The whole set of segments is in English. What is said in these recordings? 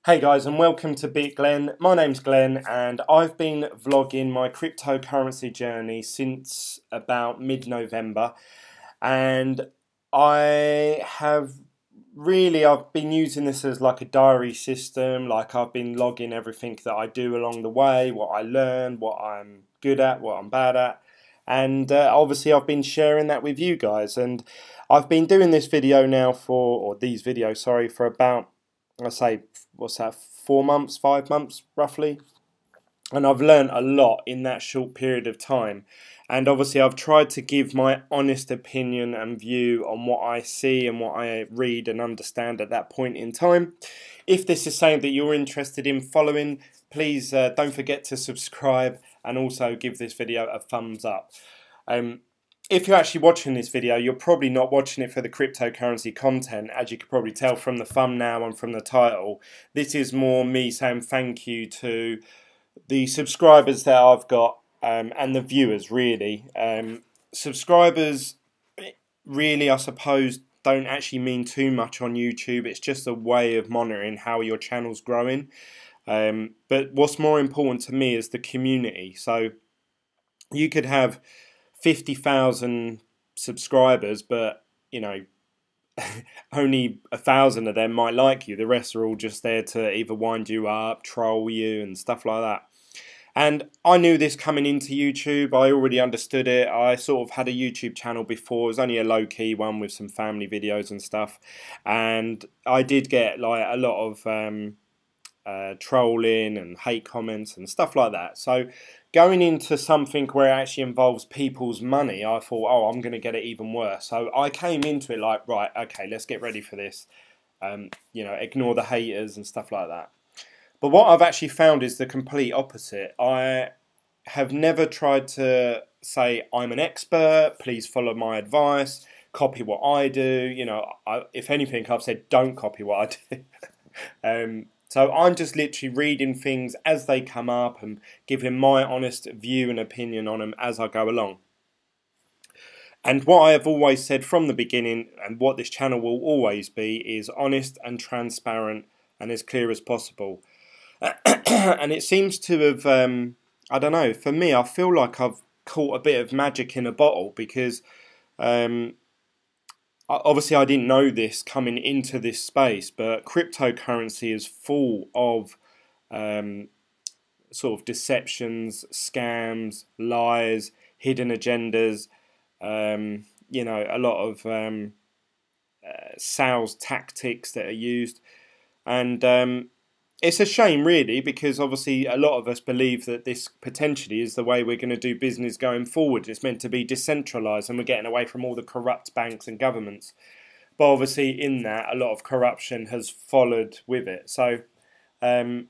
Hey guys, and welcome to Glen. My name's Glenn and I've been vlogging my cryptocurrency journey since about mid-November, and I've been using this as like a diary system. Like, I've been logging everything that I do along the way, what I learn, what I'm good at, what I'm bad at, and obviously I've been sharing that with you guys. And I've been doing this video now these videos, sorry, for about, I say, what's that, 4 months, 5 months roughly, and I've learned a lot in that short period of time. And obviously I've tried to give my honest opinion and view on what I see and what I read and understand at that point in time. If this is something that you're interested in following, please don't forget to subscribe and also give this video a thumbs up. If you're actually watching this video, you're probably not watching it for the cryptocurrency content, as you could probably tell from the thumbnail and from the title. This is more me saying thank you to the subscribers that I've got, and the viewers, really. Subscribers really, I suppose, don't actually mean too much on YouTube. It's just a way of monitoring how your channel's growing. But what's more important to me is the community. So you could have 50,000 subscribers, but you know, only 1,000 of them might like you. The rest are all just there to either wind you up, troll you, and stuff like that. And I knew this coming into YouTube. I already understood it. I sort of had a YouTube channel before. It was only a low-key one with some family videos and stuff, and I did get like a lot of trolling and hate comments and stuff like that. So going into something where it actually involves people's money, I thought, oh, I'm going to get it even worse. So I came into it like, right, okay, let's get ready for this. You know, ignore the haters and stuff like that. But what I've actually found is the complete opposite. I have never tried to say, I'm an expert, please follow my advice, copy what I do. You know, if anything, I've said, don't copy what I do. So I'm just literally reading things as they come up and giving my honest view and opinion on them as I go along. And what I have always said from the beginning, and what this channel will always be, is honest and transparent and as clear as possible. And it seems to have, I don't know, for me, I feel like I've caught a bit of magic in a bottle, because obviously I didn't know this coming into this space, but cryptocurrency is full of sort of deceptions, scams, lies, hidden agendas, you know, a lot of sales tactics that are used. And it's a shame, really, because obviously a lot of us believe that this potentially is the way we're going to do business going forward. It's meant to be decentralised, and we're getting away from all the corrupt banks and governments. But obviously in that, a lot of corruption has followed with it. So I've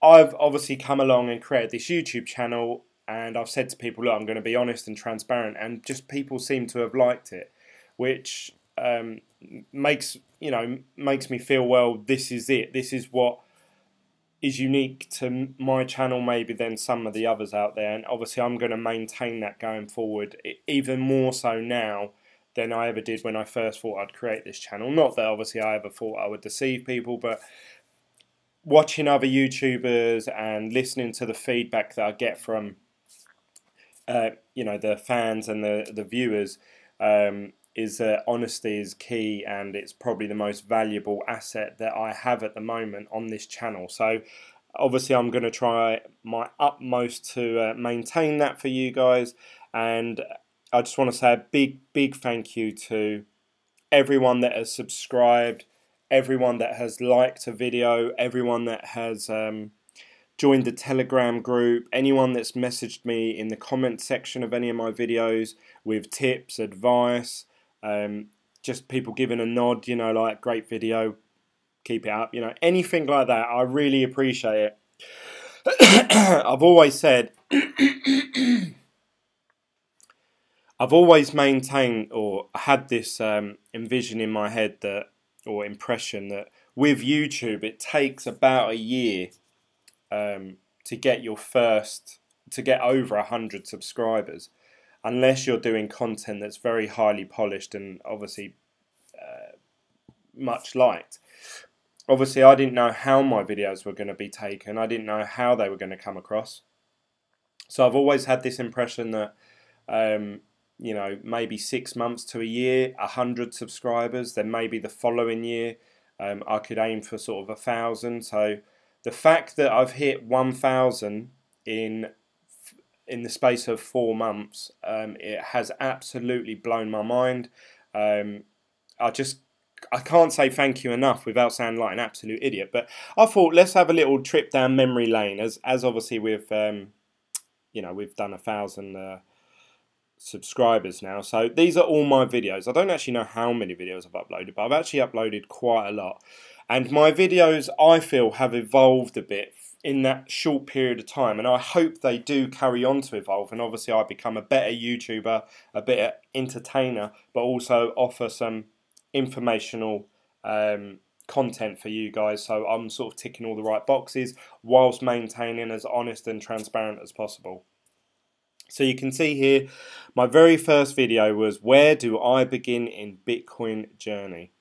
obviously come along and created this YouTube channel, and I've said to people, look, I'm going to be honest and transparent, and just people seem to have liked it, which makes me feel, well, this is it. This is what is unique to my channel, maybe, than some of the others out there. And obviously I'm going to maintain that going forward, even more so now than I ever did when I first thought I'd create this channel. Not that obviously I ever thought I would deceive people, but watching other YouTubers and listening to the feedback that I get from you know, the fans and the viewers, is that honesty is key, and it's probably the most valuable asset that I have at the moment on this channel. So obviously I'm going to try my utmost to maintain that for you guys. And I just want to say a big thank you to everyone that has subscribed, everyone that has liked a video, everyone that has joined the Telegram group, anyone that's messaged me in the comment section of any of my videos with tips, advice, just people giving a nod, you know, like, great video, keep it up, you know, anything like that. I really appreciate it. I've always said, I've always maintained, or had this envision in my head, that, or impression, that with YouTube it takes about a year to get over 100 subscribers, unless you're doing content that's very highly polished and obviously much liked. Obviously, I didn't know how my videos were going to be taken. I didn't know how they were going to come across. So I've always had this impression that, you know, maybe 6 months to a year, 100 subscribers. Then maybe the following year, I could aim for sort of 1,000. So the fact that I've hit 1,000 in the space of 4 months, it has absolutely blown my mind. I can't say thank you enough without sounding like an absolute idiot. But I thought let's have a little trip down memory lane, as obviously we've you know, we've done 1,000 subscribers now. So these are all my videos. I don't actually know how many videos I've uploaded, but I've actually uploaded quite a lot. And my videos, I feel, have evolved a bit in that short period of time, and I hope they do carry on to evolve, and obviously I become a better YouTuber, a better entertainer, but also offer some informational content for you guys, so I'm sort of ticking all the right boxes whilst maintaining as honest and transparent as possible. So you can see here, my very first video was where do I begin in Bitcoin journey.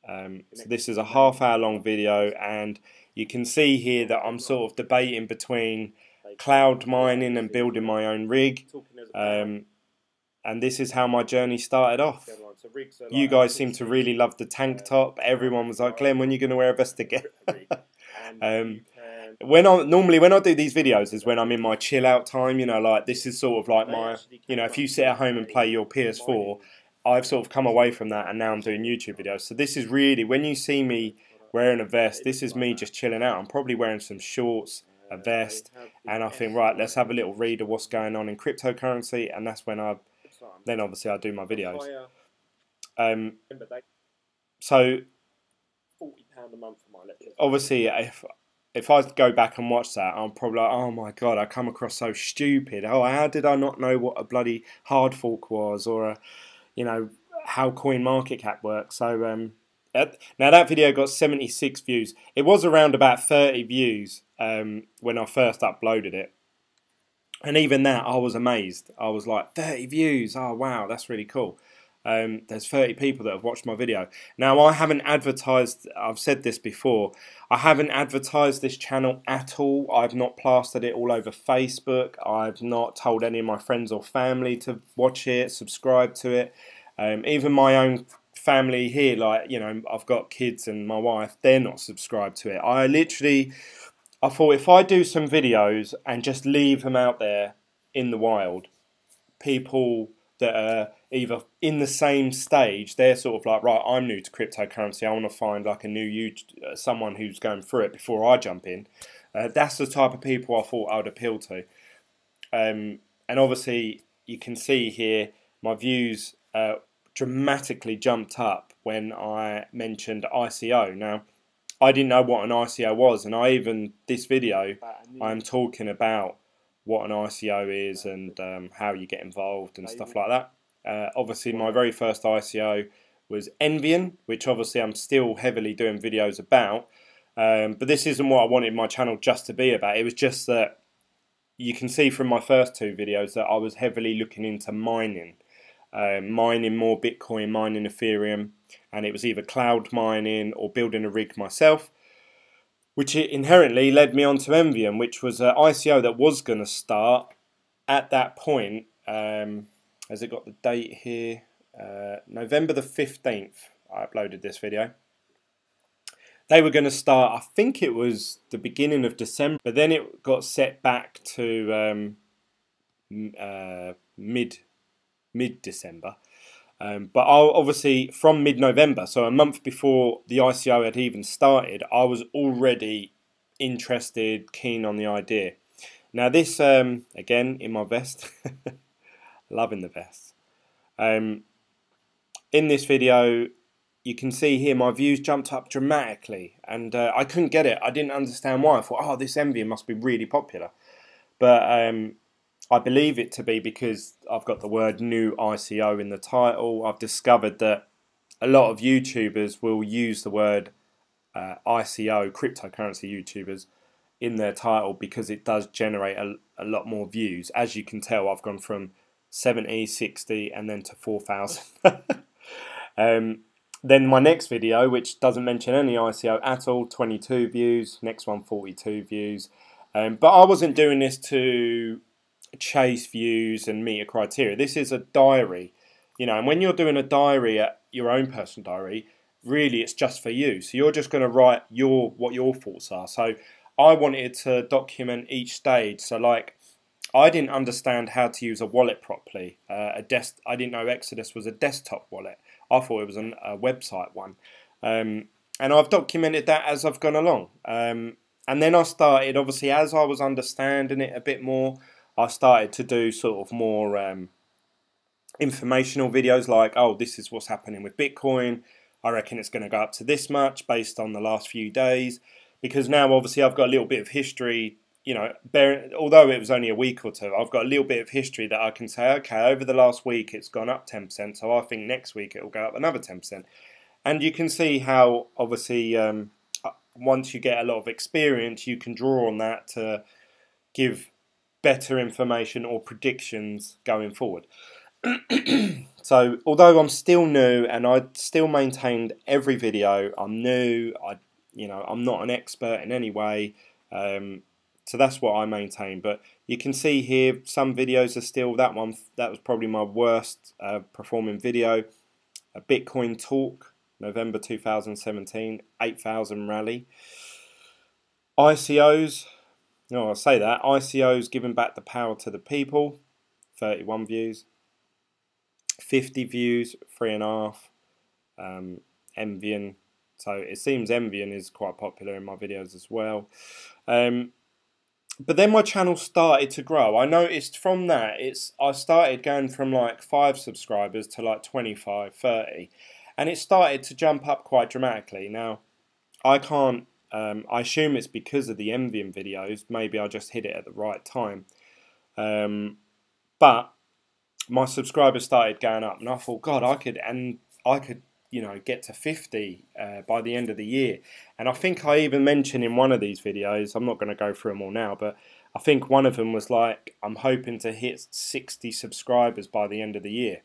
So this is a half-hour long video, and you can see here that I'm sort of debating between cloud mining and building my own rig, and this is how my journey started off. You guys seem to really love the tank top. Everyone was like, Glenn, when are you going to wear a vest again? Normally when I do these videos is when I'm in my chill out time, you know, like this is sort of like my, you know, if you sit at home and play your PS4, I've sort of come away from that and now I'm doing YouTube videos. So this is really, when you see me wearing a vest, this is me just chilling out. I'm probably wearing some shorts, a vest, and I think, right, let's have a little read of what's going on in cryptocurrency, and that's when then obviously I do my videos. So obviously if I go back and watch that, I'm probably like, oh my god, I come across so stupid. Oh, how did I not know what a bloody hard fork was, or a, you know, how CoinMarketCap works. So now that video got 76 views. It was around about 30 views when I first uploaded it, and even that I was amazed. I was like, 30 views, oh wow, that's really cool. There's 30 people that have watched my video. Now I haven't advertised, I've said this before, I haven't advertised this channel at all. I've not plastered it all over Facebook. I've not told any of my friends or family to watch it, subscribe to it. Even my own family here, like, you know, I've got kids and my wife, they're not subscribed to it. I thought if I do some videos and just leave them out there in the wild, people that are either in the same stage, they're sort of like, right, I'm new to cryptocurrency, I want to find like a new someone who's going through it before I jump in. That's the type of people I thought I would appeal to. And obviously you can see here my views dramatically jumped up when I mentioned ICO. Now I didn't know what an ICO was, and this video I'm talking about what an ICO is and how you get involved and stuff like that. Obviously my very first ICO was Envian, which obviously I'm still heavily doing videos about, but this isn't what I wanted my channel just to be about. It was just that you can see from my first two videos that I was heavily looking into mining, mining more Bitcoin, mining Ethereum, and it was either cloud mining or building a rig myself, which inherently led me on to Envian, which was an ICO that was going to start at that point. Has it got the date here? November the 15th, I uploaded this video. They were going to start, I think it was the beginning of December, but then it got set back to mid-December. But obviously from mid-November, so a month before the ICO had even started, I was already interested, keen on the idea. Now this, again, in my vest, loving the vest. In this video, you can see here my views jumped up dramatically, and I couldn't get it. I didn't understand why. I thought, oh, this Envian must be really popular. But I believe it to be because I've got the word new ICO in the title. I've discovered that a lot of YouTubers will use the word ICO, cryptocurrency YouTubers, in their title because it does generate a lot more views. As you can tell, I've gone from 70, 60 and then to 4,000. Then my next video, which doesn't mention any ICO at all, 22 views. Next one, 42 views. But I wasn't doing this to chase views and meet a criteria. This is a diary, you know, and when you're doing a diary, at your own personal diary, really it's just for you. So you're just going to write what your thoughts are. So I wanted to document each stage. So like, I didn't understand how to use a wallet properly. I didn't know Exodus was a desktop wallet. I thought it was a website one. And I've documented that as I've gone along. And then I started, obviously, as I was understanding it a bit more, I started to do sort of more informational videos like, oh, this is what's happening with Bitcoin. I reckon it's going to go up to this much based on the last few days. Because now, obviously, I've got a little bit of history, you know, although it was only a week or two, I've got a little bit of history that I can say, okay, over the last week it's gone up 10%, so I think next week it will go up another 10%. And you can see how, obviously, once you get a lot of experience, you can draw on that to give better information or predictions going forward. So although I'm still new and I still maintained every video, I'm new, I'm not an expert in any way, so that's what I maintain. But you can see here some videos are still, that was probably my worst performing video. A Bitcoin talk, November 2017, 8,000 rally. ICOs, no, I'll say that. ICOs giving back the power to the people, 31 views. 50 views, 3.5. Envying, so it seems Envying is quite popular in my videos as well. But then my channel started to grow. I noticed from that, I started going from like 5 subscribers to like 25, 30. And it started to jump up quite dramatically. Now, I can't, I assume it's because of the Envying videos. Maybe I just hit it at the right time. But my subscribers started going up, and I thought, God, I could, you know, get to 50 by the end of the year. And I think I even mentioned in one of these videos, I'm not going to go through them all now, but I think one of them was like, I'm hoping to hit 60 subscribers by the end of the year.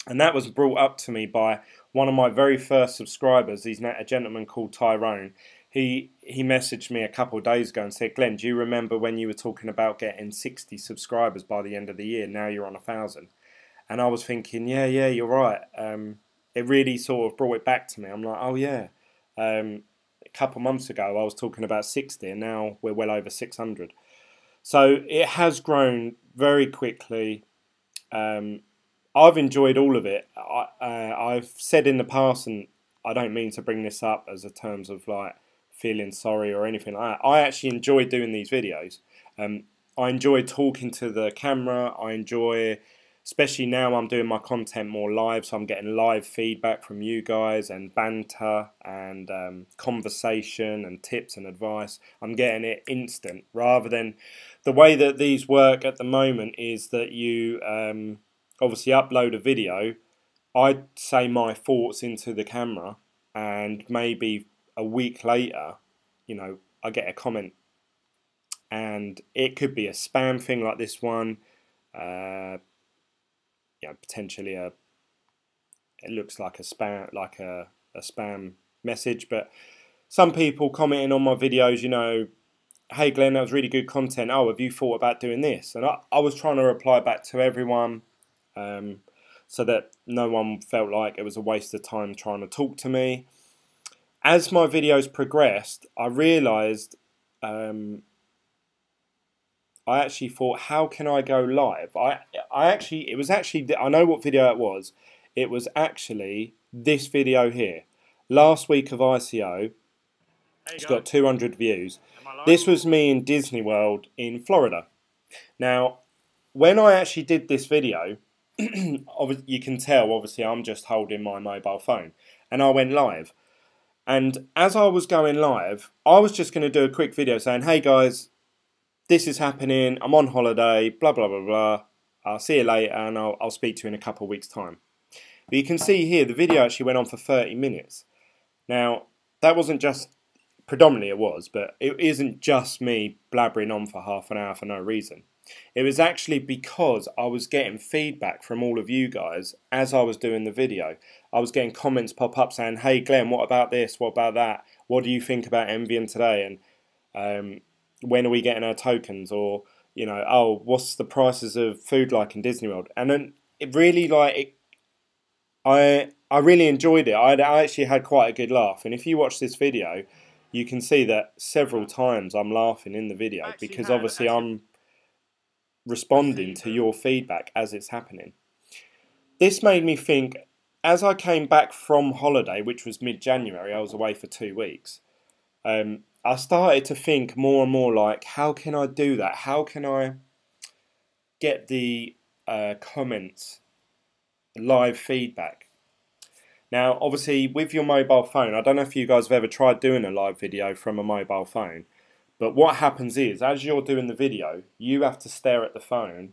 And that was brought up to me by one of my very first subscribers. He's a gentleman called Tyrone. He messaged me a couple of days ago and said, Glenn, do you remember when you were talking about getting 60 subscribers by the end of the year? Now you're on 1,000. And I was thinking, yeah, you're right. It really sort of brought it back to me. I'm like, oh yeah. A couple of months ago I was talking about 60 and now we're well over 600. So it has grown very quickly. I've enjoyed all of it. I've said in the past, and I don't mean to bring this up as a terms of like feeling sorry or anything like that. I actually enjoy doing these videos. I enjoy talking to the camera. I enjoy, especially now I'm doing my content more live, so I'm getting live feedback from you guys and banter and conversation and tips and advice. I'm getting it instant rather than the way that these work at the moment is that you obviously upload a video. I say my thoughts into the camera and maybe a week later, you know, I get a comment and it could be a spam thing like this one. Potentially it looks like a spam message, but some people commenting on my videos, you know, hey Glenn, that was really good content. Oh, have you thought about doing this? And I was trying to reply back to everyone so that no one felt like it was a waste of time trying to talk to me. As my videos progressed, I realised I actually thought, how can I go live? I know what video it was. It was actually this video here. Last week of ICO, it's got 200 views. This was me in Disney World in Florida. Now, when I actually did this video, you can tell, obviously, I'm just holding my mobile phone. And I went live. And as I was going live, I was just going to do a quick video saying, hey guys, this is happening, I'm on holiday, blah, blah, blah, blah. I'll see you later and I'll speak to you in a couple of weeks' time. But you can see here, the video actually went on for 30 minutes. Now, that wasn't just, predominantly it was, but it isn't just me blabbering on for half an hour for no reason. It was actually because I was getting feedback from all of you guys as I was doing the video. I was getting comments pop up saying, hey Glenn, what about this? What about that? What do you think about Envying today? And when are we getting our tokens? Or, you know, oh, what's the prices of food like in Disney World? And then it really, I really enjoyed it. I actually had quite a good laugh. And if you watch this video, you can see that several times I'm laughing in the video because obviously I'm responding to your feedback as it's happening. This made me think, as I came back from holiday, which was mid-January, I was away for 2 weeks, I started to think more and more like, how can I do that? How can I get the comments, live feedback? Now, obviously, with your mobile phone, I don't know if you guys have ever tried doing a live video from a mobile phone, but what happens is, as you're doing the video, you have to stare at the phone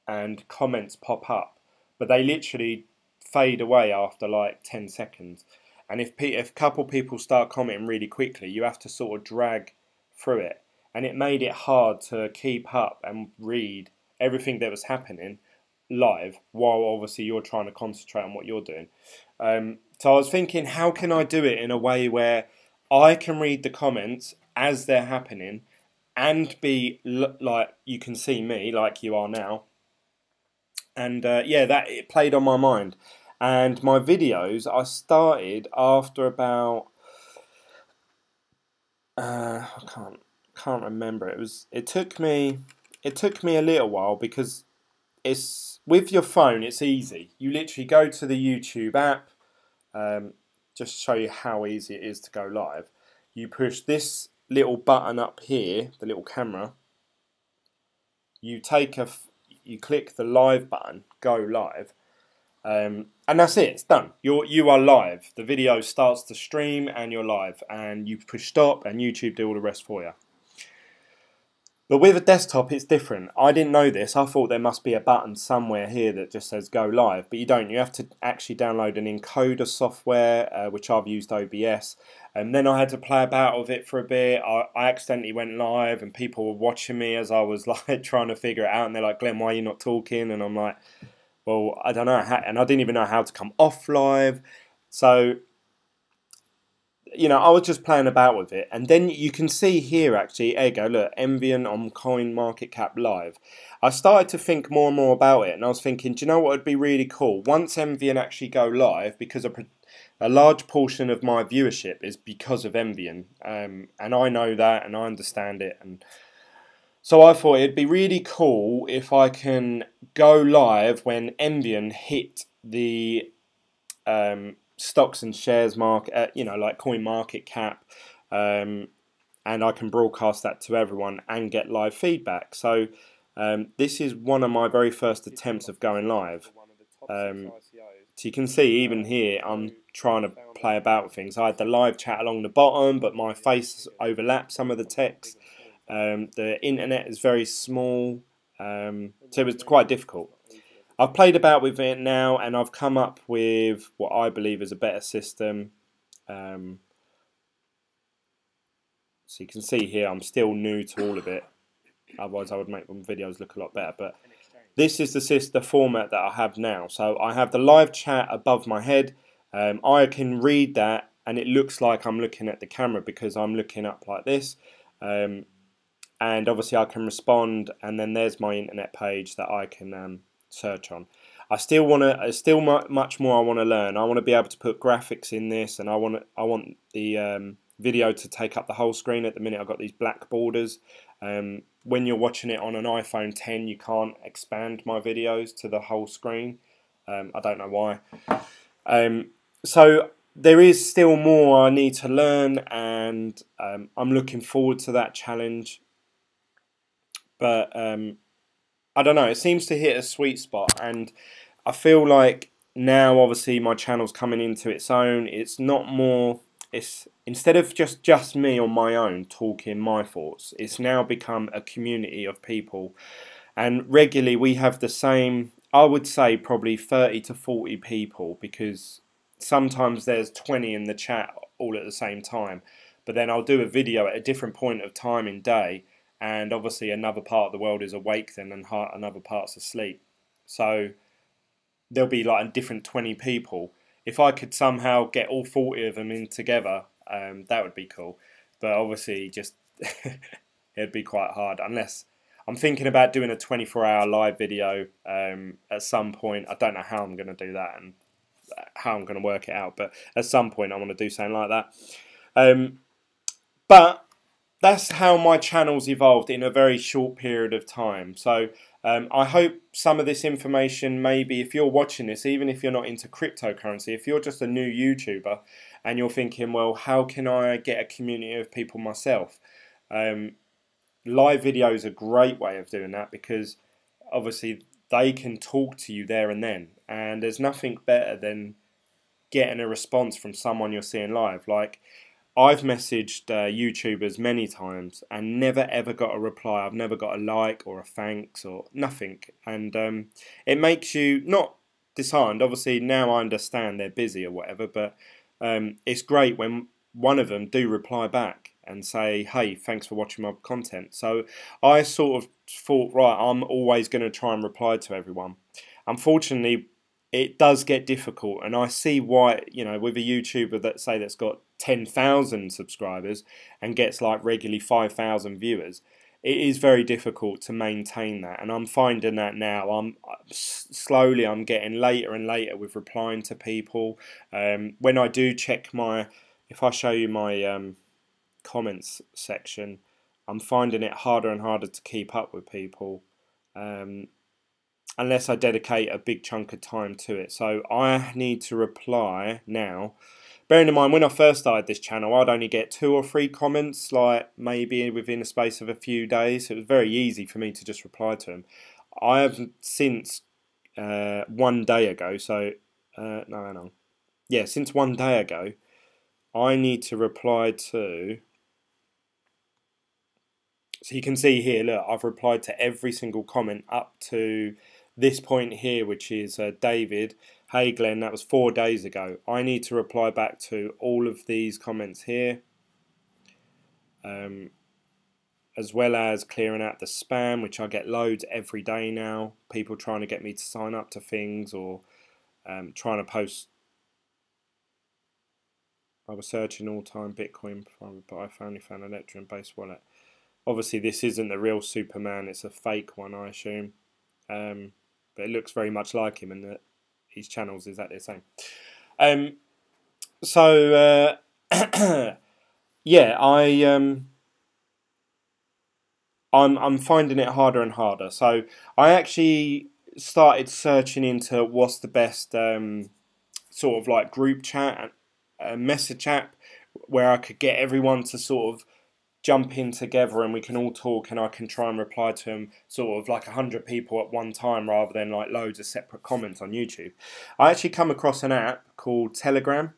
and comments pop up, but they literally fade away after like 10 seconds. And if a couple people start commenting really quickly, you have to sort of drag through it. And it made it hard to keep up and read everything that was happening live, while obviously you're trying to concentrate on what you're doing. So I was thinking, how can I do it in a way where I can read the comments as they're happening and be like you can see me like you are now. And yeah, that it played on my mind. And my videos, I started after about I can't remember. It took me a little while, because it's with your phone, it's easy. You literally go to the YouTube app. Just to show you how easy it is to go live. You push this little button up here, the little camera. You click the live button, go live, and that's it. It's done. You are live. The video starts to stream, and you're live. And you push stop, and YouTube do all the rest for you. But with a desktop, it's different. I didn't know this. I thought there must be a button somewhere here that just says go live, but you don't. You have to actually download an encoder software, which I've used OBS. And then I had to play about with it for a bit. I accidentally went live, and people were watching me as I was like trying to figure it out. And they're like, Glenn, why are you not talking? And I'm like, well, I don't know. And I didn't even know how to come off live. So, you know, I was just playing about with it. And then you can see here, actually, there you go, look, Envying on CoinMarketCap live. I started to think more and more about it, and I was thinking, do you know what would be really cool? Once Envying actually go live, because a large portion of my viewership is because of Envying, and I know that, and I understand it, and so I thought it'd be really cool if I can go live when Envying hit the stocks and shares market, you know, like CoinMarketCap, and I can broadcast that to everyone and get live feedback. So this is one of my very first attempts of going live. So you can see even here I'm trying to play about with things. I had the live chat along the bottom, but my face overlaps some of the text. The internet is very small, so it was quite difficult. I've played about with it now, and I've come up with what I believe is a better system. So you can see here I'm still new to all of it. Otherwise I would make my videos look a lot better. But this is the format that I have now. So I have the live chat above my head. I can read that, and it looks like I'm looking at the camera because I'm looking up like this. And obviously I can respond, and then there's my internet page that I can search on. Much more I want to learn. I want to be able to put graphics in this, and I want the video to take up the whole screen. At the minute I've got these black borders. When you're watching it on an iPhone 10, you can't expand my videos to the whole screen. I don't know why. So there is still more I need to learn, and I'm looking forward to that challenge. But I don't know, it seems to hit a sweet spot, and I feel like now obviously my channel's coming into its own. It's not more, it's instead of just me on my own talking my thoughts, it's now become a community of people, and regularly we have the same, I would say probably 30 to 40 people, because sometimes there's 20 in the chat all at the same time, but then I'll do a video at a different point of time in day, and obviously another part of the world is awake then, and another part's asleep. So there'll be like a different 20 people. If I could somehow get all 40 of them in together, that would be cool. But obviously, just it'd be quite hard, unless I'm thinking about doing a 24-hour live video at some point. I don't know how I'm going to do that and how I'm going to work it out, but at some point I want to do something like that. But that's how my channel's evolved in a very short period of time. So I hope some of this information, maybe if you're watching this, even if you're not into cryptocurrency, if you're just a new YouTuber and you're thinking, well, how can I get a community of people myself? Live video is a great way of doing that, because obviously they can talk to you there and then, and there's nothing better than getting a response from someone you're seeing live. Like, I've messaged YouTubers many times and never ever got a reply. I've never got a like or a thanks or nothing, and it makes you not disheartened. Obviously now I understand they're busy or whatever, but it's great when one of them do reply back and say, hey, thanks for watching my content. So I sort of thought, right, I'm always going to try and reply to everyone. Unfortunately, it does get difficult, and I see why, you know, with a YouTuber that's got 10,000 subscribers and gets like regularly 5,000 viewers, it is very difficult to maintain that, and I'm finding that now. I'm getting later and later with replying to people. When I do check if I show you my comments section, I'm finding it harder and harder to keep up with people. Unless I dedicate a big chunk of time to it. So I need to reply now. Bearing in mind, when I first started this channel, I'd only get 2 or 3 comments, like maybe within the space of a few days. It was very easy for me to just reply to them. I have since 1 day ago, so no, hang on. Yeah, since 1 day ago, I need to reply to. So you can see here, look, I've replied to every single comment up to this point here, which is David. Hey Glenn, that was 4 days ago. I need to reply back to all of these comments here, as well as clearing out the spam, which I get loads every day now. People trying to get me to sign up to things, or trying to post. I was searching all-time Bitcoin, but I finally found an Ethereum-based wallet. Obviously, this isn't the real Superman; it's a fake one, I assume. But it looks very much like him, and his channels is exactly the same. So yeah, I'm finding it harder and harder. So I actually started searching into what's the best sort of like group chat, message app, where I could get everyone to sort of jump in together and we can all talk, and I can try and reply to them sort of like 100 people at one time rather than like loads of separate comments on YouTube. I actually come across an app called Telegram,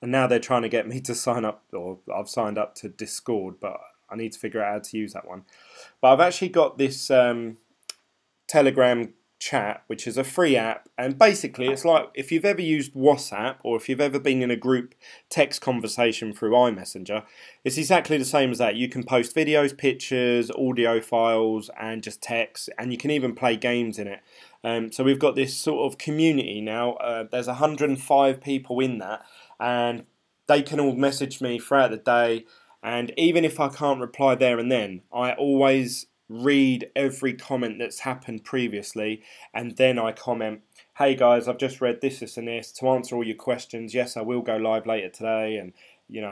and now they're trying to get me to sign up, or I've signed up to Discord, but I need to figure out how to use that one. But I've actually got this Telegram chat, which is a free app, and basically it's like if you've ever used WhatsApp, or if you've ever been in a group text conversation through iMessenger, it's exactly the same as that. You can post videos, pictures, audio files, and just text, and you can even play games in it. So we've got this sort of community now. There's 105 people in that, and they can all message me throughout the day, and even if I can't reply there and then, I always read every comment that's happened previously, and then I comment, hey guys, I've just read this, this and this, to answer all your questions. Yes, I will go live later today, and you know,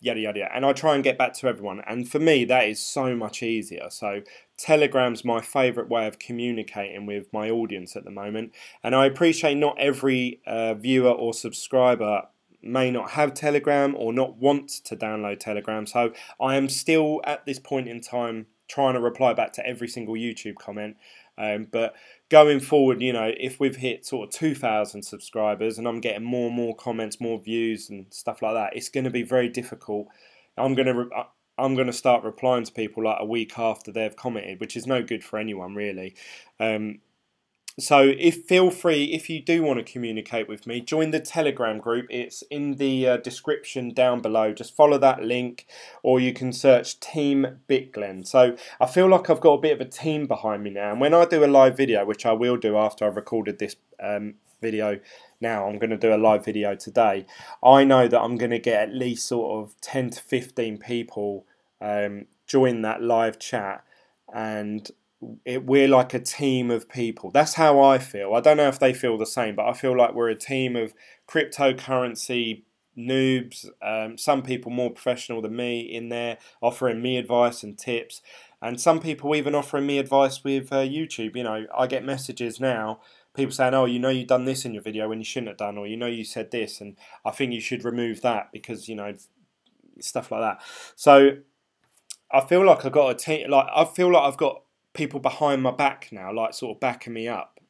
yada yada yada. And I try and get back to everyone, and for me that is so much easier. So Telegram's my favourite way of communicating with my audience at the moment, and I appreciate not every viewer or subscriber may not have Telegram or not want to download Telegram. So I am still at this point in time trying to reply back to every single YouTube comment, but going forward, you know, if we've hit sort of 2,000 subscribers and I'm getting more and more comments, more views and stuff like that, it's going to be very difficult. I'm going to start replying to people like a week after they've commented, which is no good for anyone really. So feel free, if you do want to communicate with me, join the Telegram group. It's in the description down below. Just follow that link, or you can search Team BitGlen. So I feel like I've got a bit of a team behind me now. And when I do a live video, which I will do after I've recorded this video now, I'm going to do a live video today. I know that I'm going to get at least sort of 10 to 15 people join that live chat, and we're like a team of people. That's how I feel. I don't know if they feel the same, but I feel like we're a team of cryptocurrency noobs. Some people more professional than me in there, offering me advice and tips, and some people even offering me advice with YouTube. You know, I get messages now, people saying, "Oh, you know, you've done this in your video when you shouldn't have done," or "You know, you said this, and I think you should remove that because, you know," stuff like that. So I feel like I've got a team. Like, I feel like I've got people behind my back now, like sort of backing me up,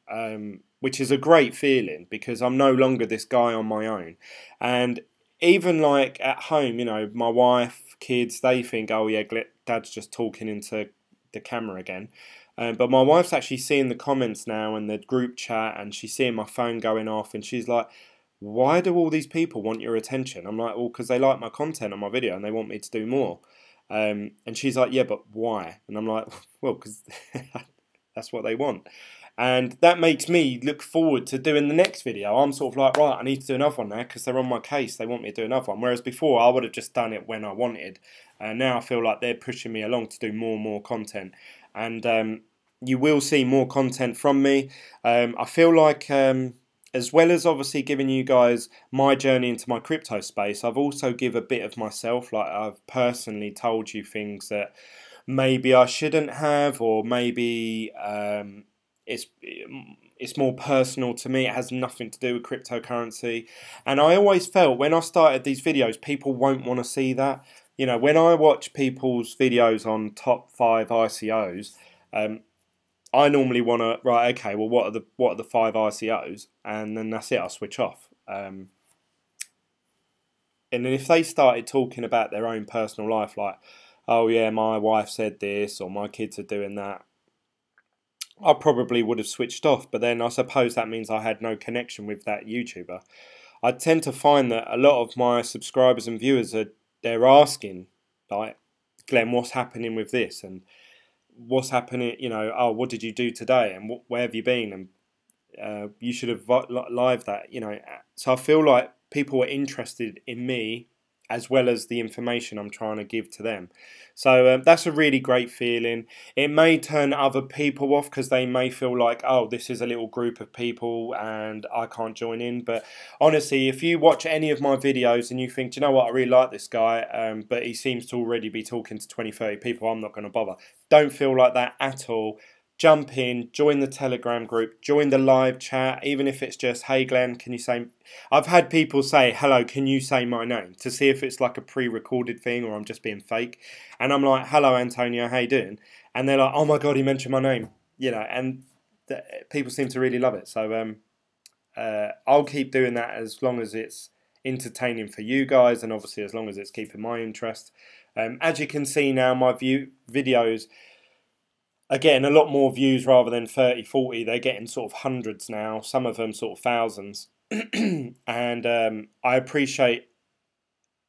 which is a great feeling because I'm no longer this guy on my own. And even like at home, you know, my wife, kids, they think, "Oh yeah, Dad's just talking into the camera again." But my wife's actually seeing the comments now and the group chat, and she's seeing my phone going off, and she's like, "Why do all these people want your attention?" I'm like, "Well, because they like my content on my video and they want me to do more." And she's like, "Yeah, but why?" And I'm like, "Well, because that's what they want." And that makes me look forward to doing the next video. I'm sort of like, right, I need to do another one now because they're on my case. They want me to do another one. Whereas before, I would have just done it when I wanted. And now I feel like they're pushing me along to do more and more content. And you will see more content from me. I feel like, as well as obviously giving you guys my journey into my crypto space, I've also give a bit of myself. Like, I've personally told you things that maybe I shouldn't have, or maybe it's more personal to me. It has nothing to do with cryptocurrency. And I always felt when I started these videos, people won't want to see that. You know, when I watch people's videos on top 5 ICOs, I normally want to, right, okay, well, what are the 5 ICOs, and then that's it. I'll switch off. And then if they started talking about their own personal life, like, "Oh yeah, my wife said this," or "My kids are doing that," I probably would have switched off. But then I suppose that means I had no connection with that YouTuber. I tend to find that a lot of my subscribers and viewers they're asking, like, "Glenn, what's happening with this?" and "What's happening, you know, oh, what did you do today, and where have you been, and you should have live that," you know. So I feel like people are interested in me as well as the information I'm trying to give to them. So that's a really great feeling. It may turn other people off because they may feel like, "Oh, this is a little group of people and I can't join in." But honestly, if you watch any of my videos and you think, "Do you know what, I really like this guy, but he seems to already be talking to 20, 30 people, I'm not going to bother." Don't feel like that at all. Jump in, join the Telegram group, join the live chat, even if it's just, "Hey Glenn, can you say..." I've had people say, "Hello, can you say my name?" to see if it's like a pre-recorded thing or I'm just being fake. And I'm like, "Hello Antonio, how you doing?" And they're like, "Oh my God, he mentioned my name." You know, and people seem to really love it. So I'll keep doing that as long as it's entertaining for you guys, and obviously as long as it's keeping my interest. As you can see now, my videos are getting a lot more views rather than 30, 40. They're getting sort of hundreds now, some of them sort of thousands. And I appreciate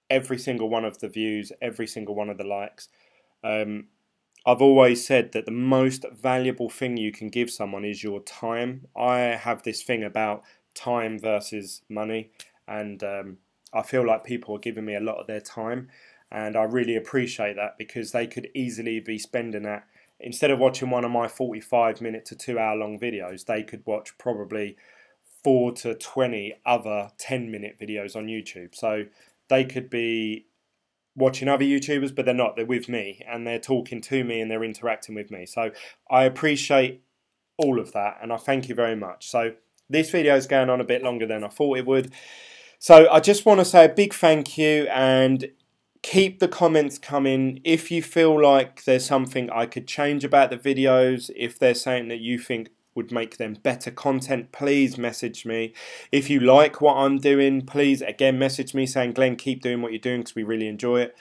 every single one of the views, every single one of the likes. I've always said that the most valuable thing you can give someone is your time. I have this thing about time versus money, and I feel like people are giving me a lot of their time, and I really appreciate that because they could easily be spending that. Instead of watching one of my 45-minute to 2-hour long videos, they could watch probably 4 to 20 other 10-minute videos on YouTube. So they could be watching other YouTubers, but they're not. They're with me, and they're talking to me, and they're interacting with me. So I appreciate all of that, and I thank you very much. So this video is going on a bit longer than I thought it would. So I just want to say a big thank you, and keep the comments coming. If you feel like there's something I could change about the videos, if there's something that you think would make them better content, please message me. If you like what I'm doing, please again message me saying, "Glenn, keep doing what you're doing," because we really enjoy it.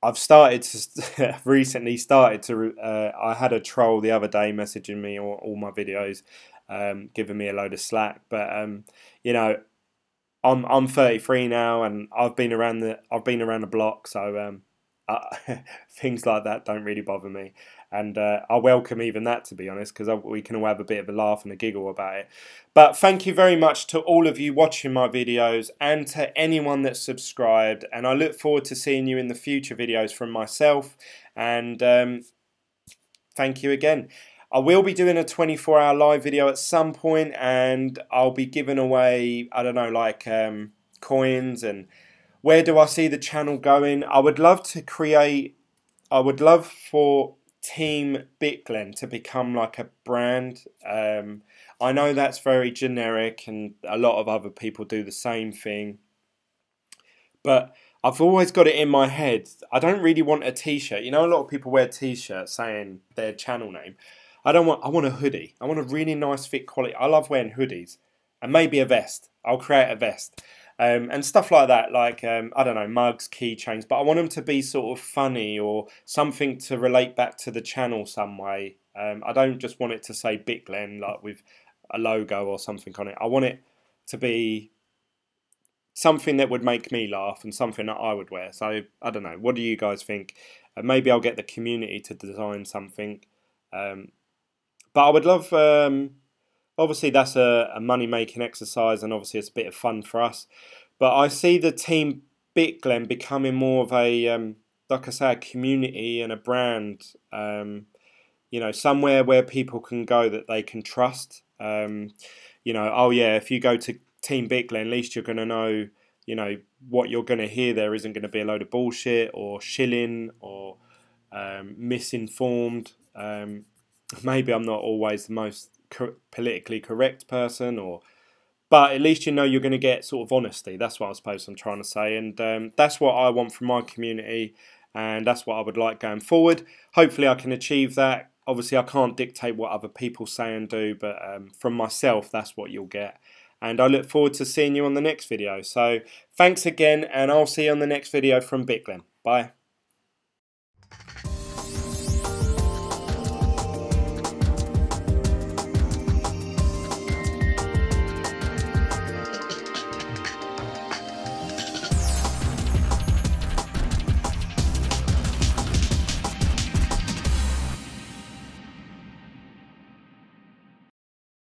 I've started to recently started to. I had a troll the other day messaging me all my videos, giving me a load of slack. But you know, I'm 33 now, and I've been around the block, so things like that don't really bother me, and I welcome even that, to be honest, because we can all have a bit of a laugh and a giggle about it. But thank you very much to all of you watching my videos and to anyone that's subscribed, and I look forward to seeing you in the future videos from myself, and thank you again. I will be doing a 24-hour live video at some point, and I'll be giving away, I don't know, like coins. And where do I see the channel going? I would love for Team BitGlen to become like a brand. I know that's very generic, and a lot of other people do the same thing, but I've always got it in my head. I don't really want a t-shirt. You know, a lot of people wear t-shirts saying their channel name. I want a hoodie. I want a really nice fit quality. I love wearing hoodies, and maybe a vest. I'll create a vest. And stuff like that, like, I don't know, mugs, keychains, but I want them to be sort of funny or something to relate back to the channel some way. I don't just want it to say BitGlen, like with a logo or something on it. I want it to be something that would make me laugh and something that I would wear. So, I don't know, what do you guys think? Maybe I'll get the community to design something. But I would love, obviously that's a money-making exercise, and obviously it's a bit of fun for us. But I see the Team BitGlen becoming more of a, like I say, a community and a brand. You know, somewhere where people can go that they can trust. You know, oh yeah, if you go to Team BitGlen, at least you're going to know, you know, what you're going to hear there isn't going to be a load of bullshit or shilling or misinformed. Maybe I'm not always the most politically correct person, but at least you know you're going to get sort of honesty. That's what I suppose I'm trying to say, and that's what I want from my community, and that's what I would like going forward. Hopefully I can achieve that. Obviously I can't dictate what other people say and do, but from myself, that's what you'll get. And I look forward to seeing you on the next video. So thanks again, and I'll see you on the next video from BitGlen. Bye.